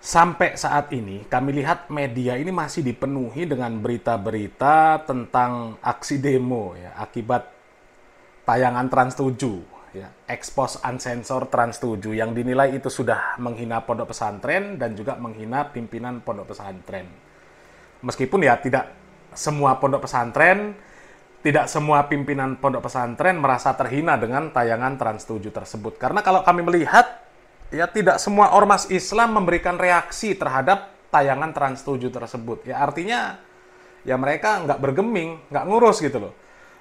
Sampai saat ini, kami lihat media ini masih dipenuhi dengan berita-berita tentang aksi demo ya, akibat tayangan Trans 7, ya, Expose Unsensor Trans 7 yang dinilai itu sudah menghina pondok pesantren dan juga menghina pimpinan pondok pesantren. Meskipun ya tidak semua pondok pesantren, tidak semua pimpinan pondok pesantren merasa terhina dengan tayangan Trans 7 tersebut. Karena kalau kami melihat, ya tidak semua ormas Islam memberikan reaksi terhadap tayangan Trans 7 tersebut. Ya artinya, ya mereka nggak bergeming, nggak ngurus gitu loh.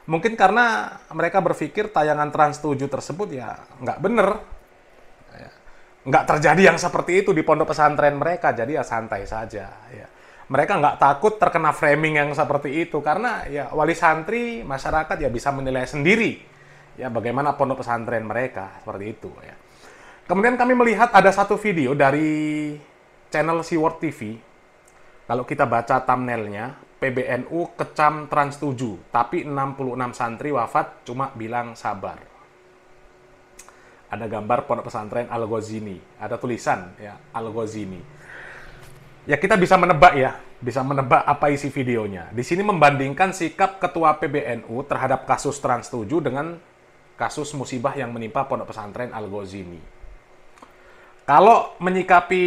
Mungkin karena mereka berpikir tayangan Trans 7 tersebut ya nggak bener. Ya, nggak terjadi yang seperti itu di pondok pesantren mereka, jadi ya santai saja. Ya. Mereka nggak takut terkena framing yang seperti itu, karena ya wali santri, masyarakat ya bisa menilai sendiri ya bagaimana pondok pesantren mereka, seperti itu ya. Kemudian kami melihat ada satu video dari channel Seaworld TV. Kalau kita baca thumbnailnya, PBNU kecam Trans 7, tapi 66 santri wafat cuma bilang sabar. Ada gambar pondok pesantren Al-Ghazini, ada tulisan ya Al-Ghazini. Ya kita bisa menebak ya, bisa menebak apa isi videonya. Di sini membandingkan sikap ketua PBNU terhadap kasus Trans 7 dengan kasus musibah yang menimpa pondok pesantren Al-Ghazini. Kalau menyikapi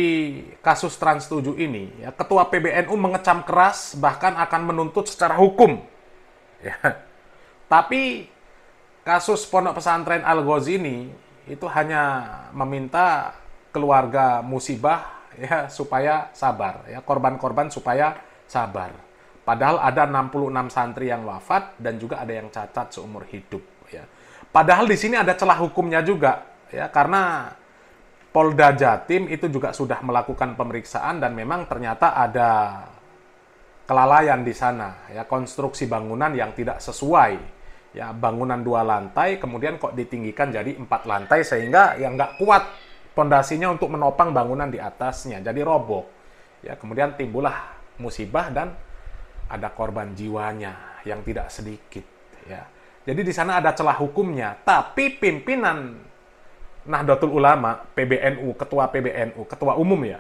kasus Trans 7 ini, ya, Ketua PBNU mengecam keras, bahkan akan menuntut secara hukum. Ya. Tapi kasus pondok pesantren Al-Ghazini itu hanya meminta keluarga musibah ya supaya sabar, ya korban-korban supaya sabar. Padahal ada 66 santri yang wafat dan juga ada yang cacat seumur hidup. Ya. Padahal di sini ada celah hukumnya juga, ya karena Polda Jatim itu juga sudah melakukan pemeriksaan dan memang ternyata ada kelalaian di sana, ya konstruksi bangunan yang tidak sesuai, ya bangunan 2 lantai kemudian kok ditinggikan jadi 4 lantai sehingga ya nggak kuat pondasinya untuk menopang bangunan di atasnya, jadi roboh, ya kemudian timbullah musibah dan ada korban jiwanya yang tidak sedikit, ya jadi di sana ada celah hukumnya, tapi pimpinan Nahdlatul Ulama, PBNU, ketua umum ya,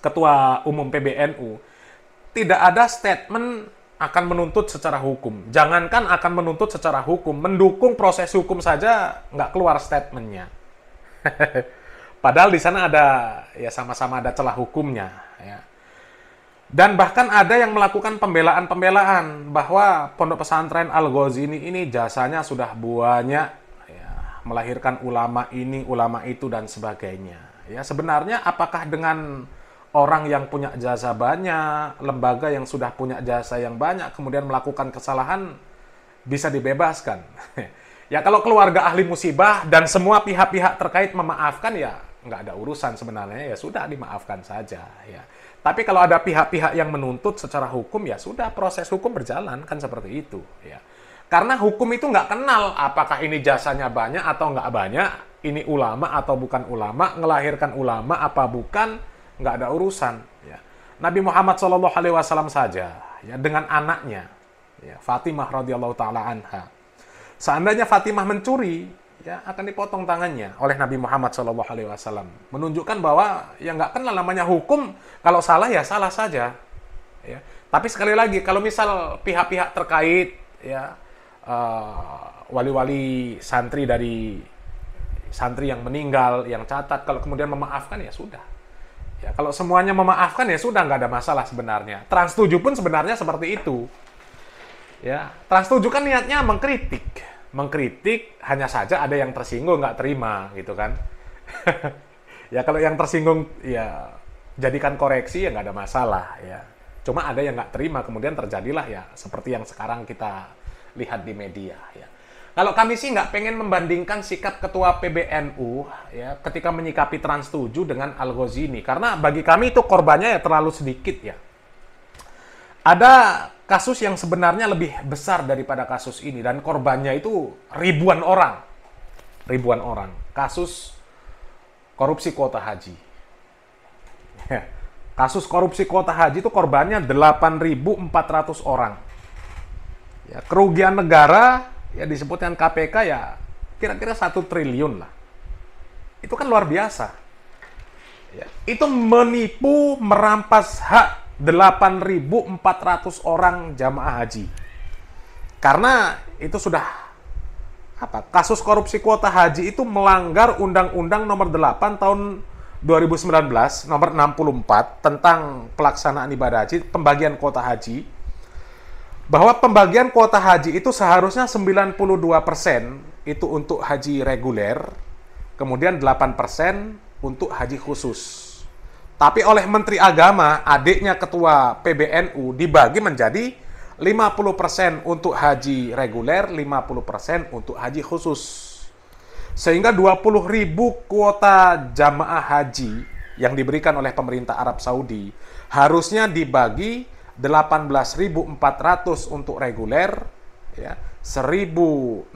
ketua umum PBNU, tidak ada statement akan menuntut secara hukum. Jangankan akan menuntut secara hukum, mendukung proses hukum saja nggak keluar statementnya. Padahal di sana ada, ya sama-sama ada celah hukumnya. Ya. Dan bahkan ada yang melakukan pembelaan-pembelaan bahwa pondok pesantren Al-Ghazini ini jasanya sudah banyak, melahirkan ulama ini, ulama itu, dan sebagainya. Ya, sebenarnya apakah dengan orang yang punya jasa banyak, lembaga yang sudah punya jasa yang banyak, kemudian melakukan kesalahan, bisa dibebaskan? Ya, kalau keluarga ahli musibah dan semua pihak-pihak terkait memaafkan, ya nggak ada urusan sebenarnya, ya sudah dimaafkan saja. Ya. Tapi kalau ada pihak-pihak yang menuntut secara hukum, ya sudah proses hukum berjalan, kan seperti itu. Ya. Karena hukum itu nggak kenal apakah ini jasanya banyak atau nggak banyak, ini ulama atau bukan ulama, ngelahirkan ulama apa bukan, nggak ada urusan. Ya. Nabi Muhammad SAW saja, ya, dengan anaknya, ya, Fatimah radhiyallahu taala anha. Seandainya Fatimah mencuri, ya akan dipotong tangannya oleh Nabi Muhammad SAW. Menunjukkan bahwa ya nggak kenal namanya hukum, kalau salah ya salah saja. Ya. Tapi sekali lagi, kalau misal pihak-pihak terkait, ya wali-wali santri dari santri yang meninggal, yang catat, kalau kemudian memaafkan ya sudah. Ya, kalau semuanya memaafkan ya sudah, nggak ada masalah sebenarnya. Trans 7 pun sebenarnya seperti itu. Ya, Trans 7 kan niatnya mengkritik. Mengkritik, hanya saja ada yang tersinggung, nggak terima gitu kan. Ya kalau yang tersinggung ya jadikan koreksi ya nggak ada masalah ya. Cuma ada yang nggak terima, kemudian terjadilah ya seperti yang sekarang kita lihat di media ya. Kalau kami sih nggak pengen membandingkan sikap ketua PBNU ya ketika menyikapi Trans 7 dengan Al-Ghazini, karena bagi kami itu korbannya ya terlalu sedikit ya. Ada kasus yang sebenarnya lebih besar daripada kasus ini dan korbannya itu ribuan orang. Ribuan orang. Kasus korupsi kuota haji. Ya. Kasus korupsi kuota haji itu korbannya 8.400 orang. Ya, kerugian negara ya disebutkan KPK ya kira-kira 1 triliun lah. Itu kan luar biasa. ya, itu menipu, merampas hak 8.400 orang jamaah haji. Karena itu sudah kasus korupsi kuota haji itu melanggar Undang-Undang Nomor 8 tahun 2019 Nomor 64 tentang pelaksanaan ibadah haji, pembagian kuota haji. Bahwa pembagian kuota haji itu seharusnya 92% itu untuk haji reguler, kemudian 8% untuk haji khusus. Tapi oleh Menteri Agama, adiknya Ketua PBNU, dibagi menjadi 50% untuk haji reguler, 50% untuk haji khusus. Sehingga 20.000 kuota jamaah haji yang diberikan oleh pemerintah Arab Saudi harusnya dibagi 18.400 untuk reguler, ya, 1.600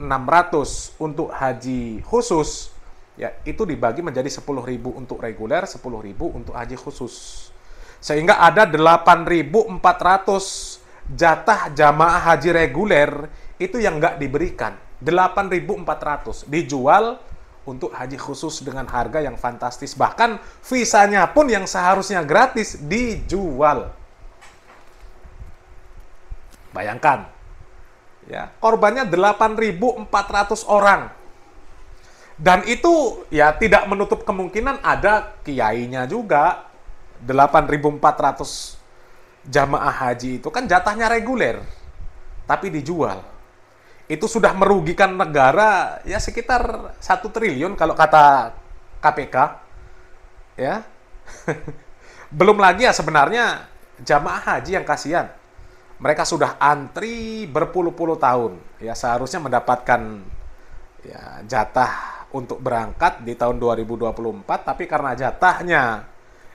untuk haji khusus, ya, itu dibagi menjadi 10.000 untuk reguler, 10.000 untuk haji khusus. Sehingga ada 8.400 jatah jamaah haji reguler itu yang nggak diberikan. 8.400 dijual untuk haji khusus dengan harga yang fantastis. Bahkan visanya pun yang seharusnya gratis dijual. Bayangkan, ya, korbannya 8.400 orang. Dan itu ya tidak menutup kemungkinan ada kiainya juga. 8.400 jamaah haji itu kan jatahnya reguler, tapi dijual. Itu sudah merugikan negara ya sekitar 1 triliun kalau kata KPK. Ya. Belum lagi ya sebenarnya jamaah haji yang kasihan. Mereka sudah antri berpuluh-puluh tahun. Ya seharusnya mendapatkan ya jatah untuk berangkat di tahun 2024, tapi karena jatahnya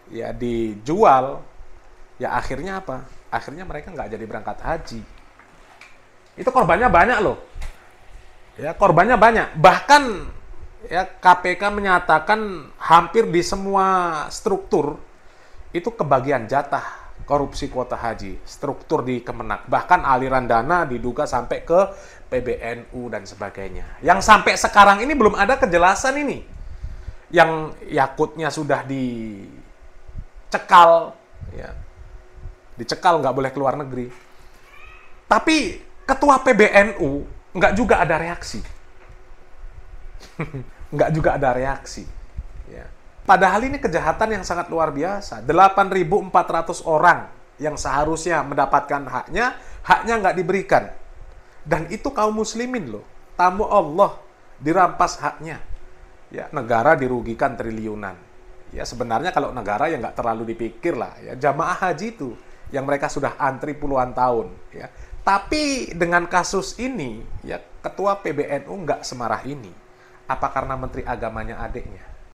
ya dijual, ya akhirnya apa? Akhirnya mereka nggak jadi berangkat haji. Itu korbannya banyak loh. Ya, korbannya banyak. Bahkan ya KPK menyatakan hampir di semua struktur itu kebagian jatah korupsi kuota haji, struktur di Kemenak. Bahkan aliran dana diduga sampai ke PBNU dan sebagainya. Yang sampai sekarang ini belum ada kejelasan ini. Yang yakutnya sudah dicekal, ya. Dicekal, nggak boleh keluar negeri. Tapi ketua PBNU nggak juga ada reaksi. Nggak juga ada reaksi. Ya. Padahal ini kejahatan yang sangat luar biasa. 8.400 orang yang seharusnya mendapatkan haknya nggak diberikan. Dan itu kaum muslimin loh. Tamu Allah dirampas haknya. Ya, negara dirugikan triliunan. Ya sebenarnya kalau negara ya nggak terlalu dipikir lah. Ya, jamaah haji itu yang mereka sudah antri puluhan tahun, ya. Tapi dengan kasus ini, ya ketua PBNU nggak semarah ini. Apa karena Menteri Agamanya adiknya?